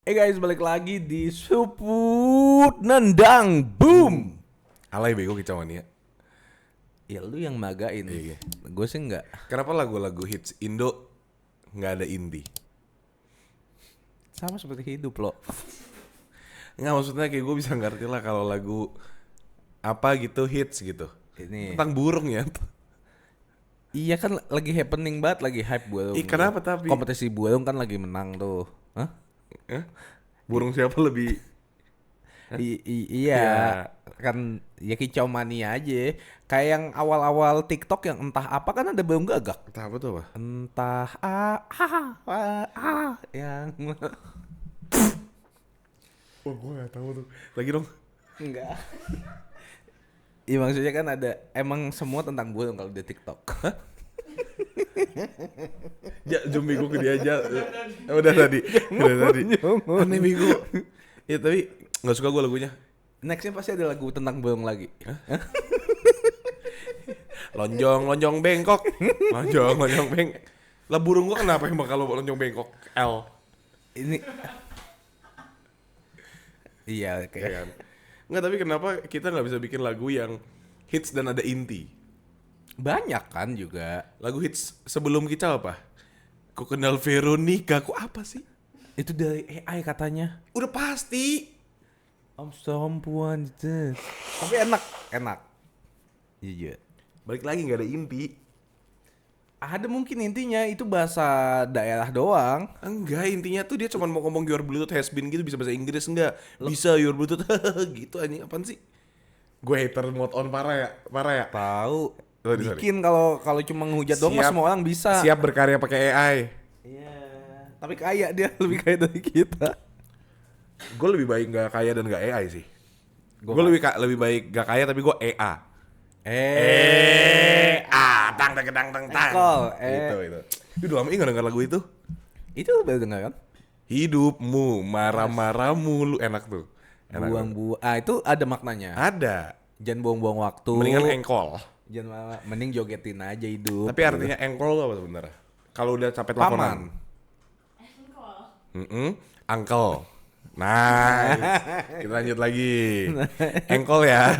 Guys, balik lagi di Suput Nendang Boom. Alay bego kicauannya. Ya lu yang magain. Iya. Gue sih enggak. Kenapa lagu-lagu hits Indo nggak ada indie? Sama seperti hidup lo. Nggak, maksudnya kayak gue bisa ngerti lah kalau lagu apa gitu hits gitu. Ini. Tentang burung ya. Iya kan lagi happening banget, lagi hype burung. Kenapa tapi? Kompetisi burung kan lagi menang tuh. Hah? Burung siapa lebih? Iya. Ya. Kan ya kicau mania aja. Kayak yang awal-awal TikTok yang entah apa kan ada burung gagak. Entah apa tuh apa? Entah yang Oh, gue nggak tahu tuh. Lagi dong. enggak. Iya maksudnya kan ada emang semua tentang burung kalau di TikTok. Ya, jom bego ke dia aja. Udah tadi. Aneh bego. Ya tapi nggak suka gue lagunya. Nextnya pasti ada lagu tentang burung lagi. Lonjong bengkok. Lonjong bengkok. Lah burung gua kenapa emang kalau lonjong bengkok? L. Ini iya Ya kayak kan? Nggak, tapi kenapa kita nggak bisa bikin lagu yang hits dan ada inti? banyak kan juga. Lagu hits sebelum kita apa? Ku kenal Veronica, ku apa sih? Itu dari AI katanya. Udah pasti. Om perempuan itu. Tapi enak. Iya. Balik lagi nggak ada inti. Ada mungkin intinya itu bahasa daerah doang. Enggak, intinya tuh dia cuma mau ngomong your bluetooth has been gitu, bisa bahasa Inggris enggak? Bisa your bluetooth gitu anjing, apaan sih? Gue hater mode on parah ya. Tahu. Sorry. Bikin kalau cuma ngehujat doang mah semua orang bisa. Siap berkarya pakai AI. Iya. Tapi kaya dia lebih kaya dari kita. Gue lebih baik nggak kaya dan nggak AI sih. Gua Gue lebih baik nggak kaya tapi gue EA. Tang. Engkol, Itu. Itu udah lama nggak denger lagu itu. Itu baru dengar kan? Hidupmu marah-marah mulu, enak tuh. Enak tuh. Buang-buang. Itu ada maknanya. Ada. Jangan buang-buang waktu. Mendingan engkol. Mending jogetin aja hidup. Tapi artinya engkol tuh apa sebenarnya? Kalau udah capek teleponan. Uncle. Nah, kita lanjut lagi. Engkol ya.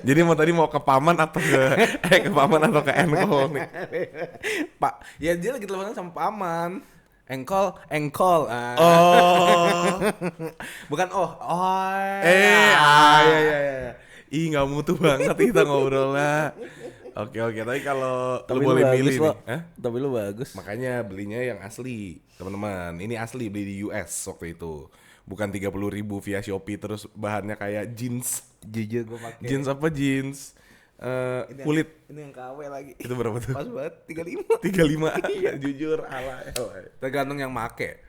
Jadi mau ke paman atau ke paman atau ke engkol nih? Pak, ya dia lagi teleponan sama paman. Engkol. Oh. Bukan Iya. Ih, nggak mutu banget kita ngobrol lah. Oke, tapi kalau lu boleh milih nih. Tapi lu bagus. Makanya belinya yang asli, teman-teman. Ini asli, beli di US waktu itu. Bukan 30.000 via Shopee terus bahannya kayak jeans. Jujur gue pakai. Jeans apa jeans? Kulit. Ini yang KW lagi. Itu berapa tuh? Pas banget 35. 35. Jujur ala. Tergantung yang make.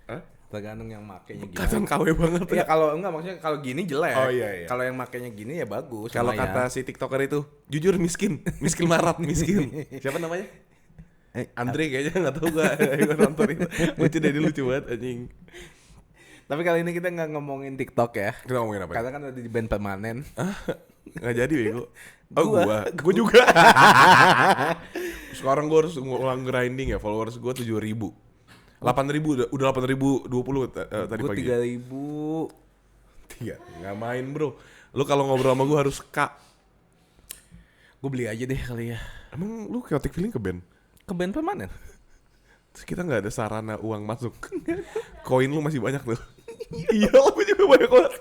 Hah? Tergantung yang makainya gimana. Katan KW banget Ya kalau enggak maksudnya kalau gini jelek. Oh, iya. Kalau yang makainya gini ya bagus. Kalau lumayan. kata si TikToker itu, jujur miskin marat, miskin. Siapa namanya? Andre kayaknya, nggak tahu gua nonton itu. Lucu deh, dia lucu banget anjing. Tapi kali ini kita nggak ngomongin TikTok ya. Kita ngomongin apa ya? Karena kan ada di band permanen. Nggak jadi bego. Gua juga. Sekarang gua harus ngulang grinding ya, followers gua 7.000. 8.000 udah 8.020 tadi Gue pagi. 3.000. Nggak main bro. Lu kalau ngobrol sama gua harus Kak. Gue beli aja deh kali ya. Emang lu chaotic feeling ke band? Ke band permanen. Terus kita nggak ada sarana uang masuk. Koin lu masih banyak tuh. Iya, aku juga banyak banget.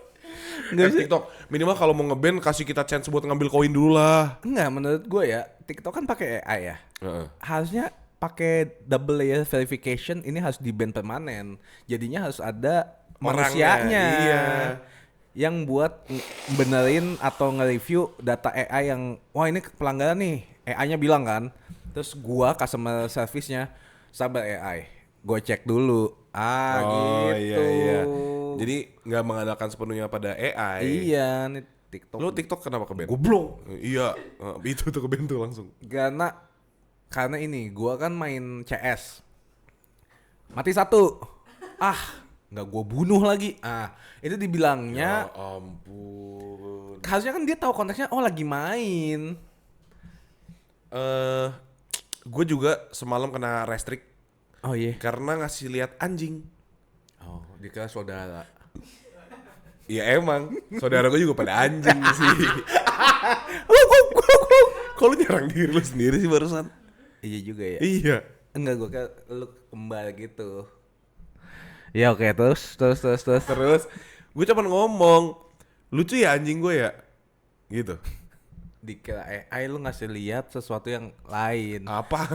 Nggak bisa. TikTok minimal kalau mau ngeband kasih kita chance buat ngambil koin dulu lah. Enggak, menurut gue ya TikTok kan pakai AI ya. Harusnya pakai double layer verification. Ini harus di band permanen. Jadinya harus ada manusianya. Iya. Yang buat benerin atau nge-review data AI yang wah ini pelanggaran nih. AI-nya bilang kan. Terus gua customer service-nya sabar AI. Gue cek dulu. Gitu. Iya. Jadi nggak mengandalkan sepenuhnya pada AI. Iya, nih TikTok. Lu TikTok kenapa ke band? Goblok. Iya, itu tuh ke band tuh langsung. Karena ini gua kan main CS. Mati satu. Nggak gua bunuh lagi. Itu dibilangnya Ya ampun. harusnya kan dia tahu konteksnya lagi main. Gue juga semalam kena restrict Oh iya. karena ngasih lihat anjing. Oh, Dikira saudara. Iya emang, saudara gue juga pada anjing sih. Kok lu nyerang diri lu sendiri sih barusan? Iya juga ya. Iya. Enggak, gue kayak lu kembal gitu. Ya oke, terus. Gue cuman ngomong, lucu ya anjing gue ya? Gitu. Dikira AI lu ngasih lihat sesuatu yang lain. Apa?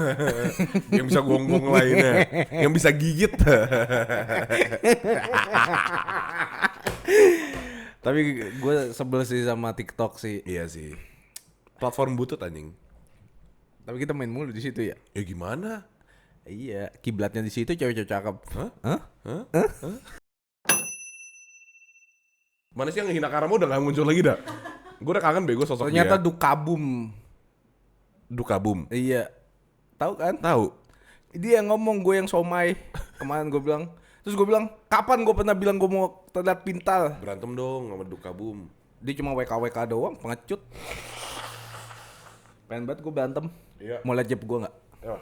Yang bisa gonggong lainnya, yang bisa gigit. Tapi gue sebel sih sama TikTok sih. Iya sih. Platform butut anjing. Tapi kita main mulu di situ ya. Ya gimana? Iya, kiblatnya di situ cewek-cewek cakep. Hah? Mana sih yang ngehina Karamo udah gak muncul lagi dah? Gue udah kangen bego sosok Ternyata dia. Dukabum. Dukabum. Iya. Tahu kan? Tahu. Dia yang ngomong, gue yang somai. Kemarin gue bilang. Terus gue bilang, kapan gue pernah bilang gue mau terlihat pintar? Berantem dong sama Dukabum. Dia cuma WK doang, pengecut. Pengen banget gue berantem. Iya. Mau liat jeb gue gak? Ya.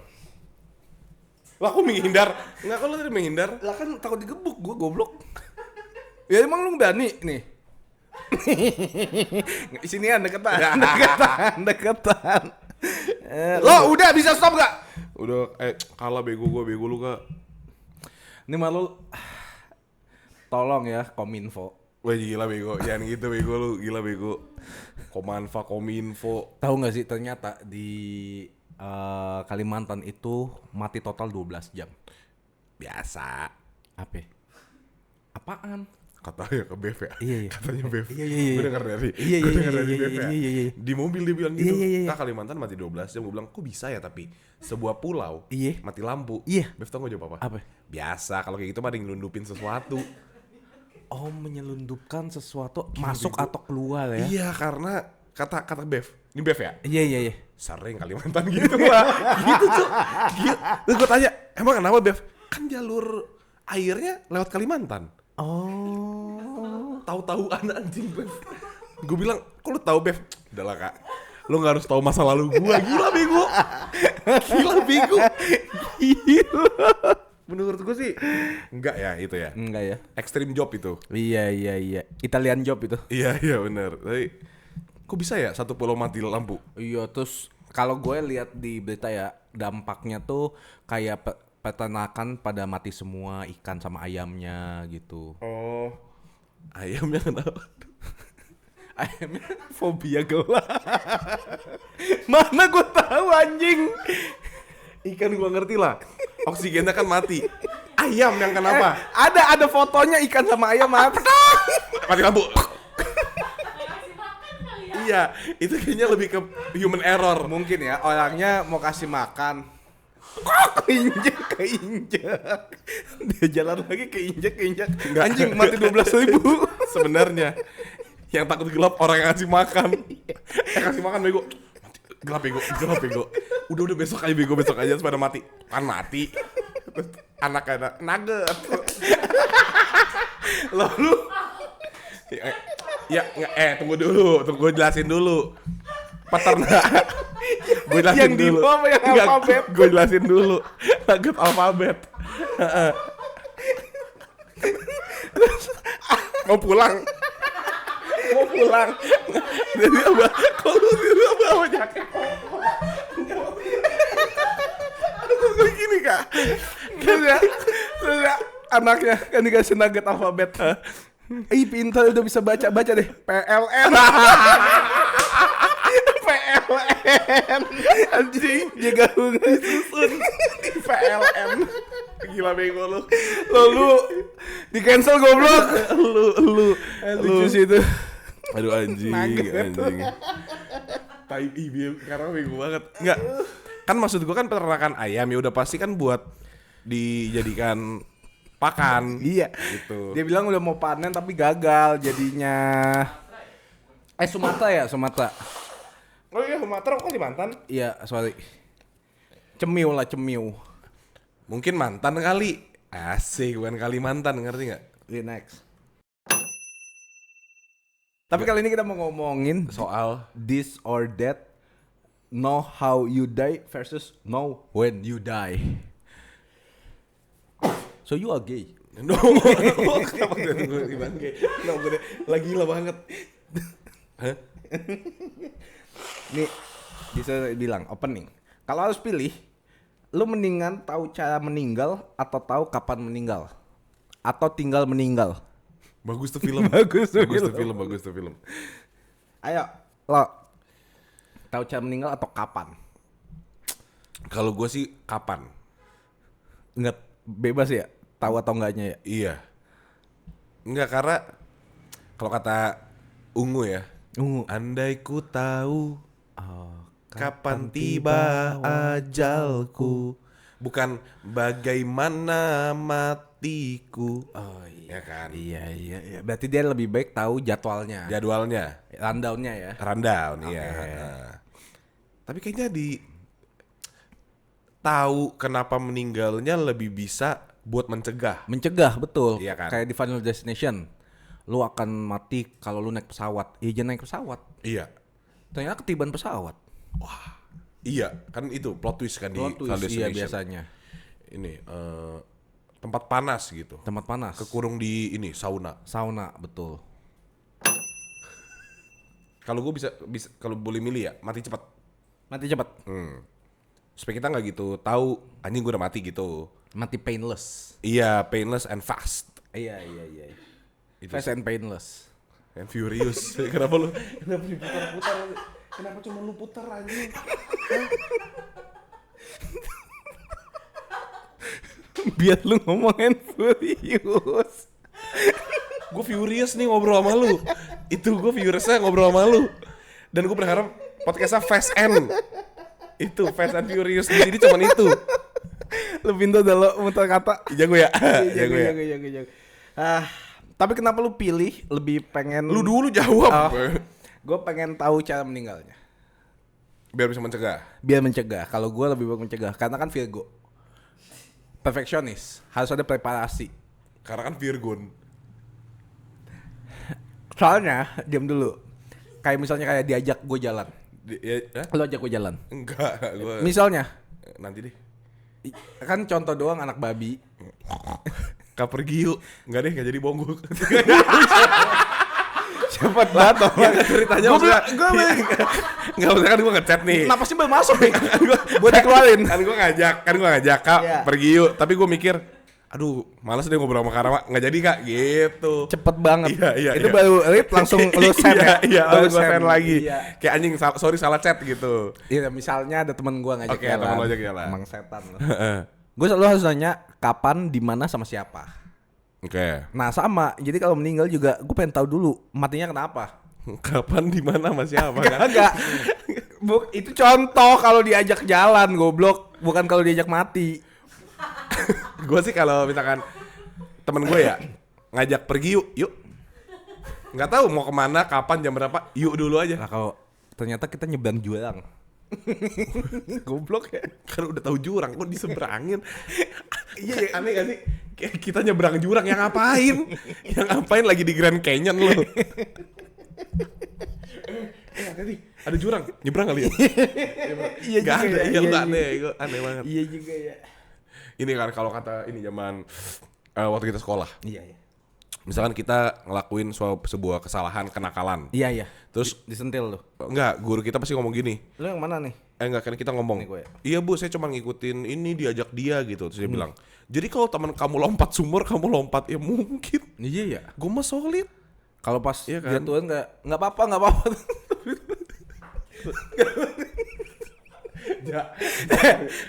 Lah aku menghindar. Enggak, kok lu tadi menghindar? Lah kan takut digebuk gue, goblok. Ya emang lu berani nih? Sinian deketan. Lo udah bisa stop gak? Udah, kalah bego lu Kak. Ini malu. Tolong ya Kominfo. Wah gila bego, jangan gitu bego lu, gila bego. Kominfo. Tahu nggak sih ternyata di Kalimantan itu mati total 12 jam. Biasa. Apa? Apaan? Katanya ke Bev ya? Iya. Katanya Bev. Iya. Gue denger dari Iya. Bev ya. Iya. Di mobil dia bilang gitu. Iya. Kak Kalimantan mati 12 jam. Gue bilang kok bisa ya tapi sebuah pulau Iya. mati lampu. Iya. Bev tau gak jawab apa? Apa? Biasa kalau kayak gitu mah ada yang ngelundupin sesuatu. Oh, menyelundupkan sesuatu masuk atau keluar ya? Iya karena kata Bev. Ini Bev ya? Iya. Sering Kalimantan gitu lah. Gitu tuh. Gitu. Terus gue tanya, emang kenapa Bev? Kan jalur airnya lewat Kalimantan. Oh. Tahu-tahu anak anjing Bev. Gue bilang, kok lu tahu Bev? Udah lah Kak, lu gak harus tahu masa lalu gue. Gila bego. Gila. Menurut gue sih enggak ya itu ya. Enggak ya? Extreme job itu. Iya. Italian job itu. Iya benar. Tapi kok bisa ya satu pulau mati lampu? Iya, terus kalau gue lihat di berita ya, dampaknya tuh kayak peternakan pada mati semua, ikan sama ayamnya gitu. Oh. Ayamnya kenapa? Ayamnya fobia gelap. Mana gue tahu anjing. Ikan gua ngerti lah. Oksigennya kan mati. Ayam yang kenapa? Ada fotonya ikan sama ayam mati. Mati lampu. Iya, itu kayaknya lebih ke human error. Mungkin ya, orangnya mau kasih makan. Kok keinjek. Dia jalan lagi keinjek. Enggak. Anjing mati 12.000. Sebenarnya yang takut gelap orang yang ngasih makan. Kasih makan bego. Gelap bego. Udah besok aja supaya mati. Kan mati. Terus anak nugget. Lalu Tunggu gue jelasin dulu. Peternak. Gue jelasin yang dulu. di apa yang alfabet? Gue jelasin dulu. Nugget alfabet. Mau pulang. Jadi apa? Kalau lu apa jaket? Gue gini Kak. Terus ya anaknya kan dikasih nugget alfabet. Ih pintar udah bisa baca deh. PLN. Anjing jaga hubungan susun di PLN. Gila bego lu. Lalu di cancel goblok. Lu lucu sih itu. Aduh anjing. Tai karena bego banget. Enggak. Kan maksud gua kan peternakan ayam ya udah pasti kan buat dijadikan pakan. Iya. Gitu. Dia bilang udah mau panen tapi gagal jadinya. Sumatera. Oh iya Sumatera kok Kalimantan? Iya, sorry. Cemiu. Mungkin mantan kali. Asik bukan Kalimantan, ngerti gak? Iya, next. Tapi kali ini kita mau ngomongin Soal this or that, know how you die versus know when you die. So you are gay? No, kenapa gue di bangke? Kenapa gue lagi gila banget? Hah? Nih bisa bilang opening. Kalau harus pilih, lu mendingan tahu cara meninggal atau tahu kapan meninggal? Atau tinggal meninggal? Bagus tuh film. Bagus tuh Bagus tuh film. Ayo, lo tahu cara meninggal atau kapan? Kalau gue sih kapan? Enggak bebas ya, tahu atau enggaknya ya? Iya. Enggak, karena kalau kata Ungu ya, andai ku tahu kapan tiba ajalku, bukan bagaimana matiku. Oh iya Ya kan? Iya. Berarti dia lebih baik tahu jadwalnya. Jadwalnya Rundown-nya ya. rundown, iya. Nah. Tapi kayaknya tahu kenapa meninggalnya lebih bisa buat mencegah. Mencegah, betul. Iya kan? Kayak di Final Destination. Lu akan mati kalau lu naik pesawat. Iya, jangan naik pesawat. Iya. Ternyata ketiban pesawat. Iya, kan itu plot twist kan Plot di twist, Final iya Destination. biasanya. Ini tempat panas gitu. Tempat panas. Kekurung di ini sauna. Sauna, betul. Kalau gue bisa kalau boleh milih ya, mati cepat. Mati cepat. Supaya kita nggak gitu tahu anjing gue udah mati gitu. Mati painless. Iya, painless and fast. Iya. Itu Fast and painless. and furious. Kenapa lu? Kenapa diputar-putar? Kenapa cuma lu putar anjing? Biar lu ngomongin furious. Gue furious nih ngobrol sama lu. Itu gue furiousnya ngobrol sama lu. Dan gue berharap podcastnya Fast and. Itu Fast and Furious. Jadi cuman itu. Lu pintar dah lo muter kata. Jago ya? Jago. Tapi kenapa lu pilih lebih pengen Lu dulu jawab. Gue pengen tahu cara meninggalnya. Biar bisa mencegah. Biar mencegah. Kalau gue lebih baik mencegah karena kan Virgo. Perfeksionis, harus ada preparasi. Karena kan Virgon. Soalnya, diam dulu. Kayak misalnya kayak diajak gue jalan. Lo ajak gue jalan. Enggak, gue Misalnya, nanti deh. kan contoh doang anak babi. Kak pergi yuk. Enggak deh, enggak jadi bonggol. Cepet banget dong. Ya ceritanya maksudnya. Enggak maksudnya kan gue ngechat nih. Kenapa sih baru masuk nih? Gue dikeluarin. Kan gue ngajak Kak Iya. pergi yuk. Tapi gue mikir, aduh males deh ngobrol sama Karama. Enggak jadi Kak, gitu. Cepet banget. Iya. Itu baru rip langsung lu send ya. Iya, Baru langsung gue send lagi. Iya. Kayak anjing, sorry salah chat gitu. Iya, misalnya ada temen gue ngajak Oke, jalan. temen lo ajak jalan. Emang setan lo. Gue selalu harus nanya kapan, di mana, sama siapa. Oke. Nah sama, jadi kalau meninggal juga gue pengen tahu dulu matinya kenapa. Kapan, di mana, sama siapa kan? Enggak. Itu contoh kalau diajak jalan, goblok, bukan kalau diajak mati. Gue sih kalau misalkan temen gue ya ngajak pergi yuk. Nggak tahu mau kemana, kapan, jam berapa, yuk dulu aja. Nah kalau ternyata kita nyebrang jurang. Goblok ya. Kan udah tahu jurang, kok diseberangin. Iya, aneh gak sih? Kayak kita nyebrang jurang, yang ngapain? Yang ngapain lagi di Grand Canyon lo? Tadi ada jurang, nyebrang kali ya? Iya Gak juga ada, ya, iya lu iya, aneh, gue aneh banget. Iya juga ya. Ini kan kalau kata ini zaman waktu kita sekolah. Iya. Misalkan kita ngelakuin sebuah kesalahan, kenakalan. Iya. Terus Disentil lu. enggak, guru kita pasti ngomong gini. Lu yang mana nih? Enggak, kan kita ngomong. Nih gue ya. Iya bu, saya cuma ngikutin ini, diajak dia gitu. Terus dia bilang, jadi kalau teman kamu lompat sumur, kamu lompat. Ya mungkin. Iya ya. Gue mah solid. Kalau pas Iya kan? jatuhan nggak apa-apa.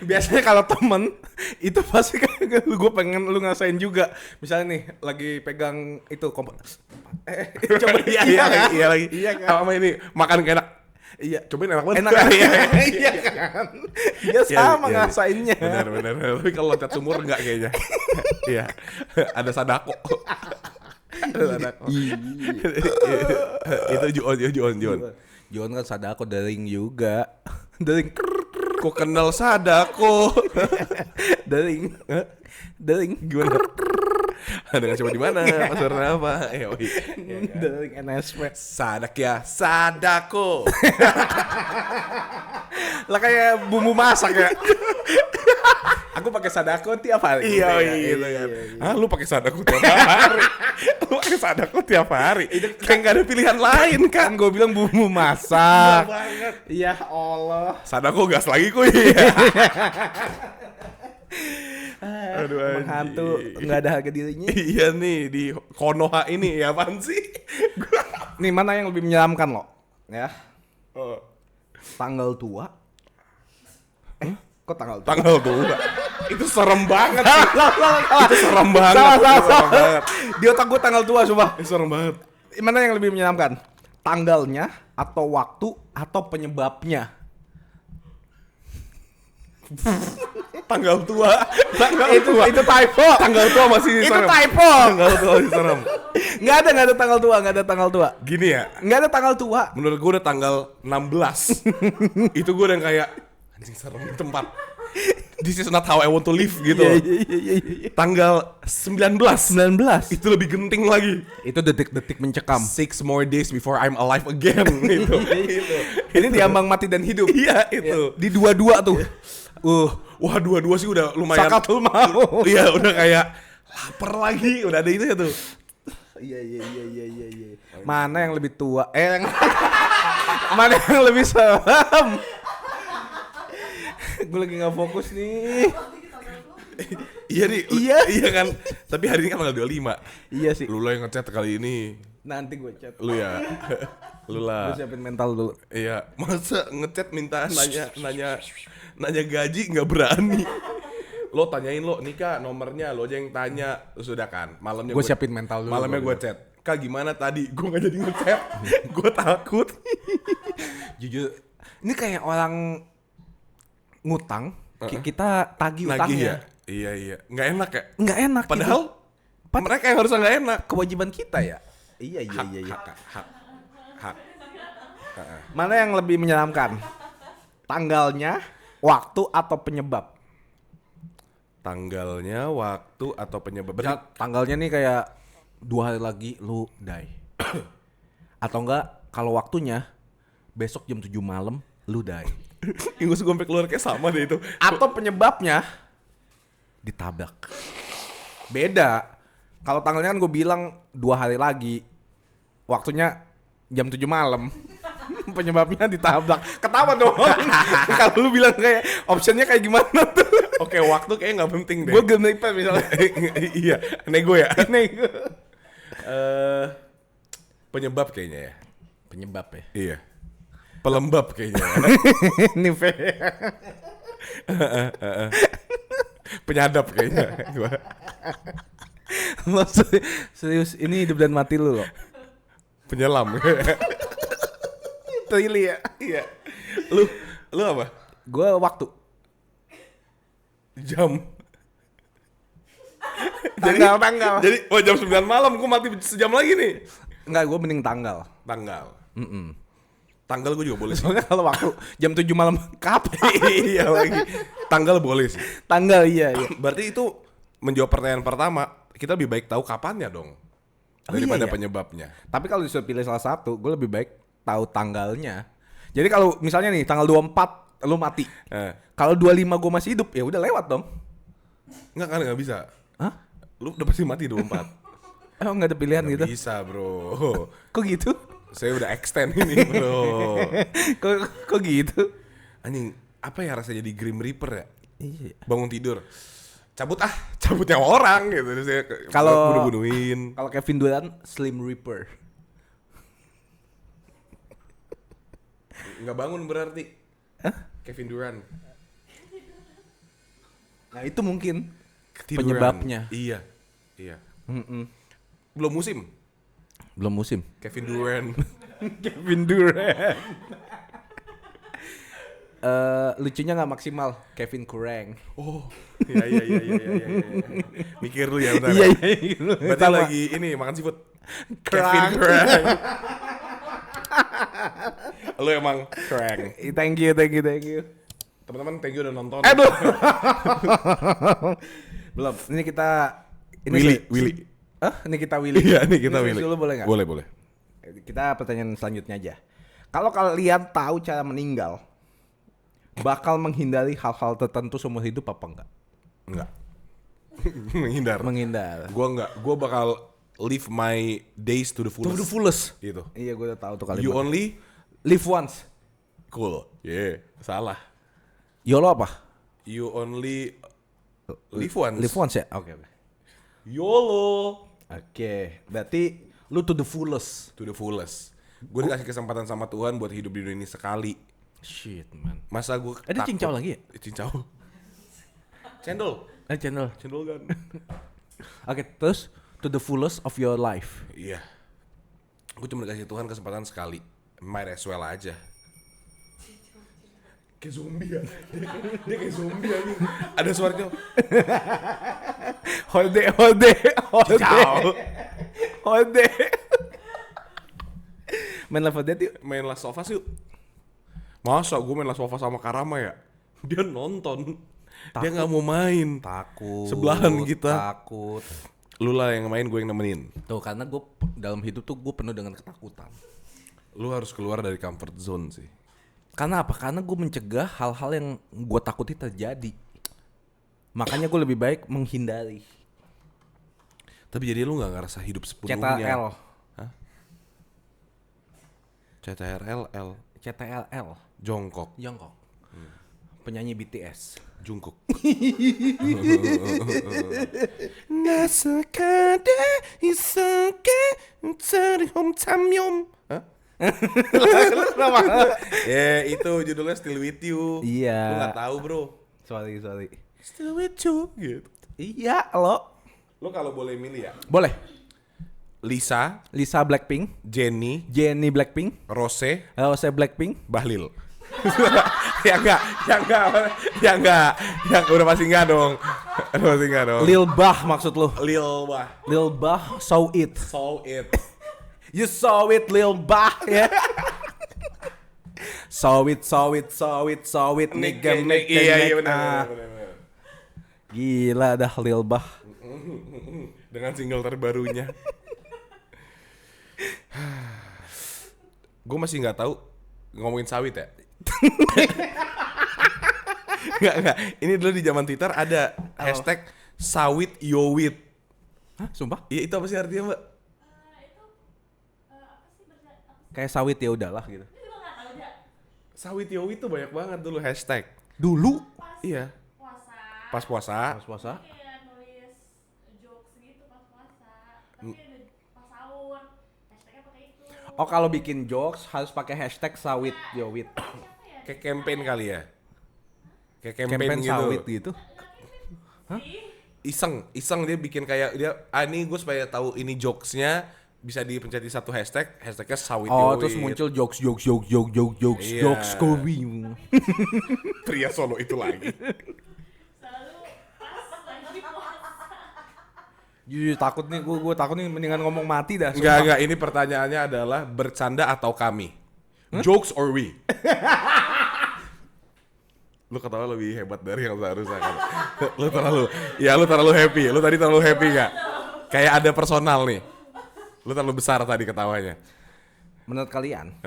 Biasanya kalau temen itu pasti kan gue pengen lu ngasain juga. Misalnya nih lagi pegang itu coba Iya lagi. Iya kan? Sama ini makan kayak enak. Iya. Cobain enak banget. Enak kan? Iya kan? Dia sama Iya. ngasainnya. Benar. Tapi kalau loncat sumur enggak kayaknya. Iya. Ada sadako. Itu Juon. Juon kan sadako daring juga. Daring. Kok kenal sadako? Daring. Gimana? Ada nggak coba di mana? Pasarnya apa? Daring NSP. Sadak ya, sadako. Lah kayak bumbu masak ya. Aku pakai Sadako tiap hari. Iya, gitu ya. gitu kan. Ah, lu pakai Sadako tiap hari. Lu pakai Sadako tiap hari. Kayak nggak ada pilihan lain kan. Kan gue bilang bumbu masak. Banget. Ya Allah. Sadako gas lagi kuy. Aduh, Emang hantu nggak ada harga dirinya. Iya nih di Konoha ini ya apaan sih? Nih mana yang lebih menyeramkan lo? Ya, Oh, tanggal tua. Kok tanggal tua? tanggal tua. Itu serem banget sih. Itu serem banget. Salah. Serem banget. Di otak gue tanggal tua, coba. Itu serem banget. Mana yang lebih menyeramkan? Tanggalnya atau waktu atau penyebabnya? Tanggal tua. Tanggal Itu tua. typo. Tanggal tua masih Itu serem. typo. Tanggal tua masih serem. Nggak ada tanggal tua, nggak ada tanggal tua. Gini ya. Nggak ada tanggal tua. Menurut gue udah tanggal 16. Itu gue udah kayak anjing serem di tempat. This is not how I want to live gitu. Iya. Tanggal 19. 19. Itu lebih genting lagi. Itu detik-detik mencekam. 6 more days before I'm alive again gitu. Gitu. Ini diambang mati dan hidup. Iya itu. Di dua-dua tuh. Wah dua-dua sih udah lumayan. Sakatul mau. Iya udah kayak lapar lagi. Udah ada itu ya tuh. Iya. Mana yang lebih tua? Mana yang lebih serem? Gue lagi nggak fokus nih. Iya nih. Iya. Iya kan. Tapi hari ini kan tanggal 25. Iya sih. Lu yang ngechat kali ini. Nanti gue chat. Lu ya. Lu lah. Gue siapin mental dulu. Iya, masa ngechat minta nanya gaji nggak berani. Lo tanyain lo, nih Kak nomornya, lo aja yang tanya. Sudah kan, malamnya Gue siapin mental dulu. Malamnya gue chat. Kak gimana tadi? Gue nggak jadi ngechat. Gue takut. Jujur, ini kayak orang ngutang. Kita tagih Nagih utangnya. ya? Iya. Nggak enak ya? Nggak enak. Padahal mereka yang harusnya nggak enak. kewajiban kita ya. Iya. Hak. Mana yang lebih menyeramkan? Tanggalnya, waktu atau penyebab? Tanggalnya, waktu atau penyebab. Ya, tanggalnya nih kayak 2 hari lagi lu die. Atau enggak kalau waktunya besok jam 7 malam lu die. Ingus gue sampai keluar kayak sama deh itu. Atau penyebabnya ditabrak. Beda. Kalau tanggalnya kan gue bilang 2 hari lagi. Waktunya jam 7 malam. Penyebabnya ditabrak. Ketawa dong. Kalau lu bilang kayak optionnya kayak gimana tuh? Oke, waktu kayaknya nggak penting deh. Gue genipan misalnya. Iya, nego ya. Nego. Penyebab kayaknya ya. Penyebab ya. Iya. Pelembab kayaknya. Nivea. Penyadap kayaknya. Gua. Lo serius ini hidup dan mati lu loh. Penyelam. Tili ya. Iya. Lu apa? Gue waktu. Jam. Tanggal. Jadi jam 9 malam gua mati sejam lagi nih. Enggak, gue mending tanggal. Tanggal. Tanggal gue juga boleh sih. Soalnya kalau waktu jam 7 malam kapan? Iya lagi. Tanggal boleh sih. Tanggal iya. Berarti itu menjawab pertanyaan pertama, kita lebih baik tahu kapannya dong. Daripada iya. penyebabnya. Tapi kalau disuruh pilih salah satu, gue lebih baik tahu tanggalnya. Jadi kalau misalnya nih tanggal 24 lu mati. Kalau 25 gue masih hidup, ya udah lewat dong. Enggak kan enggak bisa. Hah? Lu udah pasti mati 24. Emang gak ada pilihan Nggak gitu? bisa bro. Kok gitu? Saya udah extend ini bro. kok gitu? Anjing, apa ya rasanya jadi Grim Reaper ya? Iya. Bangun tidur, cabut nyawa orang gitu. Saya Kalau bunuh-bunuhin. Kalau Kevin Durant Slim Reaper. Nggak bangun berarti. Hah? Kevin Durant. Nah itu mungkin Ketiduran. penyebabnya. Iya. Belum musim. Belum musim. Kevin Durant. Kevin Durant. Lucunya nggak maksimal. Kevin Kurang. Oh, iya. Mikir lu ya bentar. Iya. Berarti Sama. lagi ini makan seafood. Kerang. Kevin Kurang. Lu emang Kurang. Thank you. Teman-teman, thank you udah nonton. Belum. Belum. Ini kita. Willy. Ini kita Willy. Iya, ini kita serius Willy. dulu boleh nggak? Boleh. Kita pertanyaan selanjutnya aja. Kalau kalian tahu cara meninggal, bakal menghindari hal-hal tertentu seumur hidup apa enggak? Enggak. Menghindar. Menghindar. Gua bakal live my days to the To fullest. the fullest. Gitu. Iya, gue udah tahu tuh kalimat. You only Live once. cool. Salah. YOLO apa? You only live once. Live once ya? Oke. YOLO. Oke, berarti lu to the fullest. To the fullest. Gue dikasih kesempatan sama Tuhan buat hidup di dunia ini sekali. Shit, man. Masa gue Ada cincau lagi ya? Cincau. Cendol. Channel. Cendol kan. Oke, terus to the fullest of your life. Iya. Gue cuma dikasih Tuhan kesempatan sekali. Might as well aja. Kayak zombie ya. Dia kayak zombie aja. Ada suaranya. Ciao. Main Left 4 Dead yuk. Main Last of Us yuk. Masa gue main Last of Us sama Karama ya? Dia nonton. Dia gak mau main. Takut. Sebelahan kita. Takut. Lu lah yang main, gue yang nemenin. Tuh, karena gue dalam hidup tuh gue penuh dengan ketakutan. Lu harus keluar dari comfort zone sih. Karena apa? Karena gue mencegah hal-hal yang gue takuti terjadi. Makanya gue lebih baik menghindari. Tapi jadi lu gak ngerasa hidup sepenuhnya. CTRL. Hah? CTRL. CTLL. Jongkok. Jongkok. Penyanyi BTS. Jungkook. Ya itu judulnya Still With You. Iya. Lu gak tahu bro. Sorry. Still With You gitu. Iya, lo. Lu kalau boleh milih ya, Boleh. Lisa, Lisa Blackpink, Jennie, Jennie Blackpink, Rose, Rose Blackpink, Bahlil. Ya enggak, yang udah pasti enggak dong. Udah pasti enggak dong. Lil Bah maksud lo. Lil Bah. Lil Bah saw it. Saw it. You saw it, Lil Bah ya. Saw it, nigga. Iya Ah. benar. Gila dah Lil Bah. Dengan single terbarunya. Gue masih nggak tahu ngomongin sawit ya. Nggak. Ini dulu di zaman Twitter ada hashtag sawit yowit. Hah, sumpah? Iya itu apa sih artinya mbak? Kayak sawit ya udahlah gitu. Sawit yowit tuh banyak banget dulu hashtag. Dulu Iya. Pas puasa. pas puasa. Kayak nulis jokes gitu pas puasa. Tapi ada pas sahur. Hashtagnya pakai itu. Oh, kalau bikin jokes harus pakai hashtag sawit yowit. Kayak campaign kali ya. Kayak campaign gitu. sawit gitu. Iseng dia bikin kayak dia ini gue supaya tahu ini jokesnya bisa dipencet di satu hashtagnya sawit Oh, yowit. terus muncul jokes Iya. going. Pria Solo itu lagi. Selalu pas lagi puasa. Jujur takut nih, gue takut nih mendingan ngomong mati dah. Enggak, ini pertanyaannya adalah bercanda atau kami? Jokes or we? Lu ketawa lebih hebat dari yang seharusnya kan. Lu terlalu happy. Lu tadi terlalu happy gak? Kayak ada personal nih. Lu terlalu besar tadi ketawanya. Menurut kalian,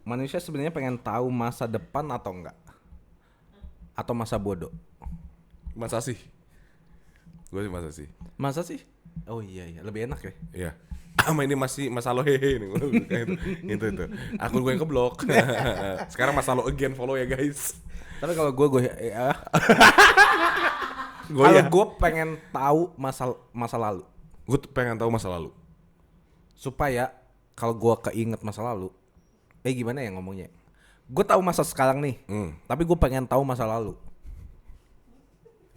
manusia sebenarnya pengen tahu masa depan atau enggak? Atau masa bodoh? Masa sih? Gue sih masa sih. Masa sih? Oh iya, lebih enak ya. Iya. Sama ini masih masa lo hehe nih. Itu. Akun gue yang keblok. Sekarang masa lo again, follow ya guys. Tapi kalau gue ya. Gue Kalau ya. gue pengen tahu masa lalu, Gue pengen tahu masa lalu. supaya kalau gue keinget masa lalu, gimana ya ngomongnya? Gue tahu masa sekarang nih, tapi gue pengen tahu masa lalu.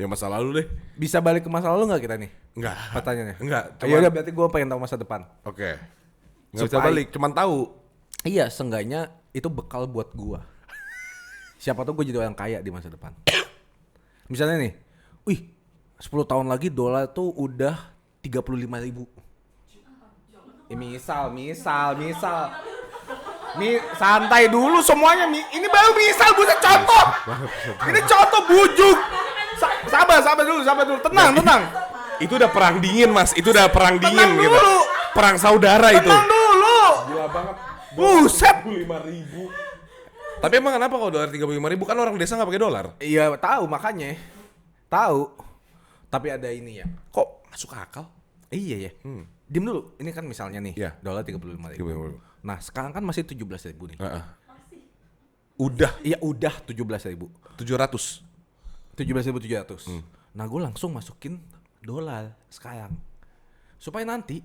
Ya masa lalu deh. Bisa balik ke masa lalu nggak kita nih? Enggak. Pertanyaannya. Enggak. Ya udah, berarti gue pengen tahu masa depan. Oke. Nggak bisa Supaya- balik, cuman tahu. Iya, seenggaknya itu bekal buat gue. Siapa tuh gue jadi orang kaya di masa depan. Misalnya nih, 10 tahun lagi dolar tuh udah 35.000. Misal. Santai dulu semuanya. Ini baru misal, buset contoh. Ini contoh bujuk. Sabar dulu. Tenang. Itu udah perang dingin mas, itu udah perang dingin Tenang gitu. dulu. Perang saudara itu. Tenang dulu. Gila banget. Buset. 35.000. Tapi emang kenapa kalau dolar 35.000 kan orang desa nggak pakai dolar? Iya, tahu makanya. Tahu. Tapi ada ini ya. Kok masuk akal? Iya ya. Hmm. Diem dulu. Ini kan misalnya nih, Iya. dolar 35.000. 35.000. Nah, sekarang kan masih 17.000 nih. Heeh. Masih. Udah Iya, udah 17.000. 700. 17.700. Nah, gue langsung masukin dolar sekarang. Supaya nanti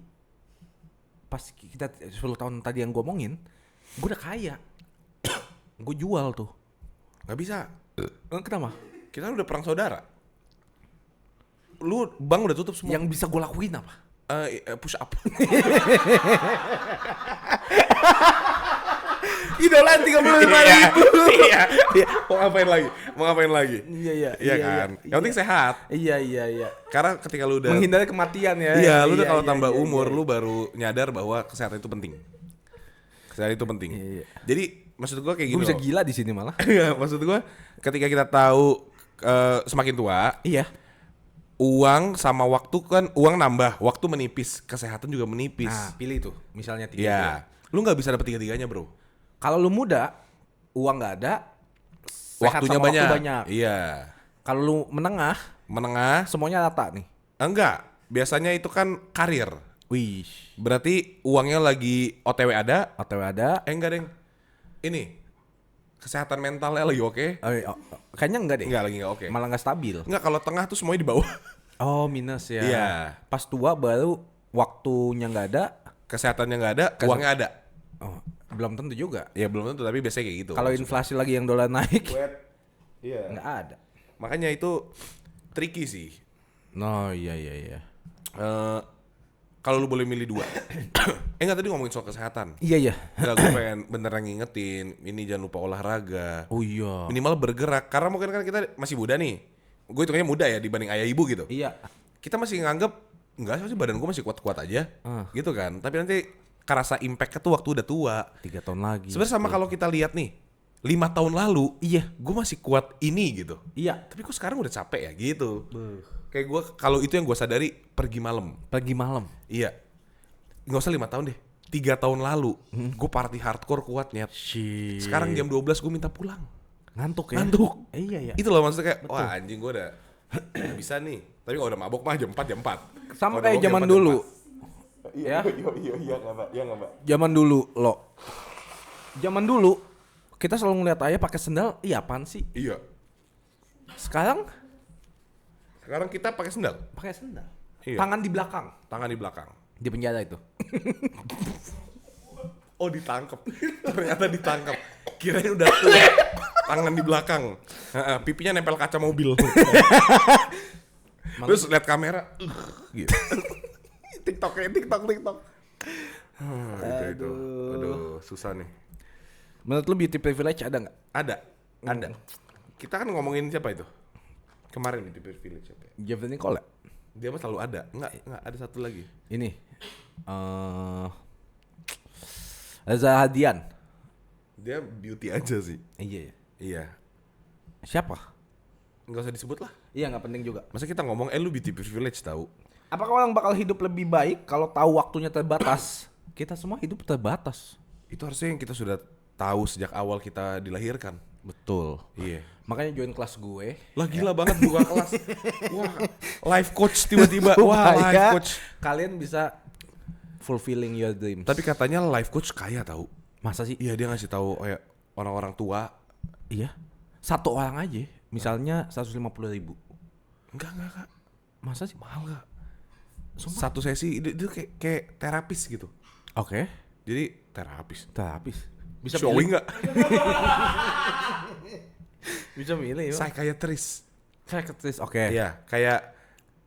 pas kita 10 tahun tadi yang gue omongin, gue udah kaya. Gue jual tuh. Nggak bisa. Kenapa? Kita udah perang saudara. Lu bank udah tutup semua. Yang bisa gue lakuin apa? Push up. Idola 35.000. Iya. Mau ngapain lagi? Mau ngapain lagi? Iya Iya kan. Yang penting sehat. Iya. Karena ketika lu udah Menghindari kematian ya. Iya, lu udah kalau iya, tambah iya, umur, iya. lu baru nyadar bahwa kesehatan itu penting. Kesehatan itu penting. Iya. Jadi maksud gua kayak Gue gini bisa loh. gila di sini malah. Iya, maksud gua ketika kita tahu semakin tua, Iya. uang sama waktu kan uang nambah, waktu menipis, kesehatan juga menipis. Nah, pilih tuh. Misalnya 3. Iya. Lu nggak bisa dapet tiga-tiganya, bro. Kalau lu muda, uang nggak ada, sehat Waktunya sama banyak. waktu banyak. Iya. Kalau lu menengah, Menengah, semuanya rata nih. enggak. Biasanya itu kan karir. Wih, Berarti uangnya lagi OTW ada. OTW ada. Enggak, Deng. Ini kesehatan mentalnya lagi oke. Kayaknya enggak deh. Enggak, lagi enggak oke. Malah nggak stabil. Enggak, kalau tengah tuh semuanya di bawah. Oh, minus ya. Iya. Pas tua baru waktunya nggak ada. Kesehatannya nggak ada, uangnya ada. Oh, belum tentu juga. Ya belum tentu, tapi biasanya kayak gitu. Kalau inflasi lagi yang dolar naik, Iya. nggak ada. Makanya itu tricky sih. No, iya. Eh, kalau lu boleh milih dua. Enggak, tadi ngomongin soal kesehatan. Iya. Enggak, gue pengen beneran ngingetin, ini jangan lupa olahraga. Oh iya. Minimal bergerak, karena mungkin kan kita masih muda nih. Gue hitungnya muda ya dibanding ayah ibu gitu. Iya. Kita masih nganggep, enggak sih badan gue masih kuat-kuat aja. Gitu kan. Tapi nanti kerasa impact-nya tuh waktu udah tua. 3 tahun lagi. Sebenarnya sama kalau kita lihat nih, 5 tahun lalu, Iya. gue masih kuat ini gitu. Iya. Tapi kok sekarang udah capek ya gitu. Kayak gue, kalau itu yang gue sadari, pergi malam. Pagi malam. Iya. Nggak usah 5 tahun deh. 3 tahun lalu, gue party hardcore kuat nyet. Shit. Sekarang jam 12 gue minta pulang. Ngantuk ya? Ngantuk. Iya. Itu loh maksudnya kayak, wah anjing gue udah nggak bisa nih. Tapi kalau udah mabok mah jam 4 jam 4. Sama Kalau kayak udah mabok jam zaman 4, jam dulu. 4. Ya. Iya nggak mbak, iya nggak mbak. Zaman dulu lo. Zaman dulu kita selalu ngeliat ayah pakai sendal, iya apaan sih? Iya. Sekarang Sekarang kita pakai sendal, pakai sendal. Iya. Tangan di belakang. tangan di belakang. Di penjara itu. Oh ditangkap, ternyata ditangkap. Kirain udah tua, tangan di belakang. Pipinya nempel kaca mobil. Terus lihat kamera, gitu. TikTok. Itu. Aduh, susah nih. Menurut lu beauty privilege ada nggak? Ada. Kita kan ngomongin siapa itu? Kemarin di Privilege siapa ya? Jeffrey Nicole. Dia mah selalu ada. Enggak, ada satu lagi. Ini. Reza Hadian. Dia beauty aja sih. Iya. Iya. Siapa? Enggak usah disebut lah. Iya nggak penting juga. Masa kita ngomong lu beauty privilege tahu? Apakah orang bakal hidup lebih baik kalau tahu waktunya terbatas? Kita semua hidup terbatas. Itu harusnya yang kita sudah tahu sejak awal kita dilahirkan. Betul. Iya. Makanya join kelas gue. Lah gila banget buka kelas. Wah, life coach tiba-tiba. Wah, life Supaya coach. kalian bisa fulfilling your dreams. Tapi katanya life coach kaya tahu. masa sih? Iya, dia ngasih tahu kayak orang-orang tua. Iya. Satu orang aja. Misalnya 150.000. Enggak, Kak. Masa sih? Mahal enggak? Satu sesi itu kayak terapis gitu. Oke. Jadi terapis. Bisa Showing pilih. enggak? Bisa milih. Psychiatrist. Psychiatrist. Oke. Iya, kayak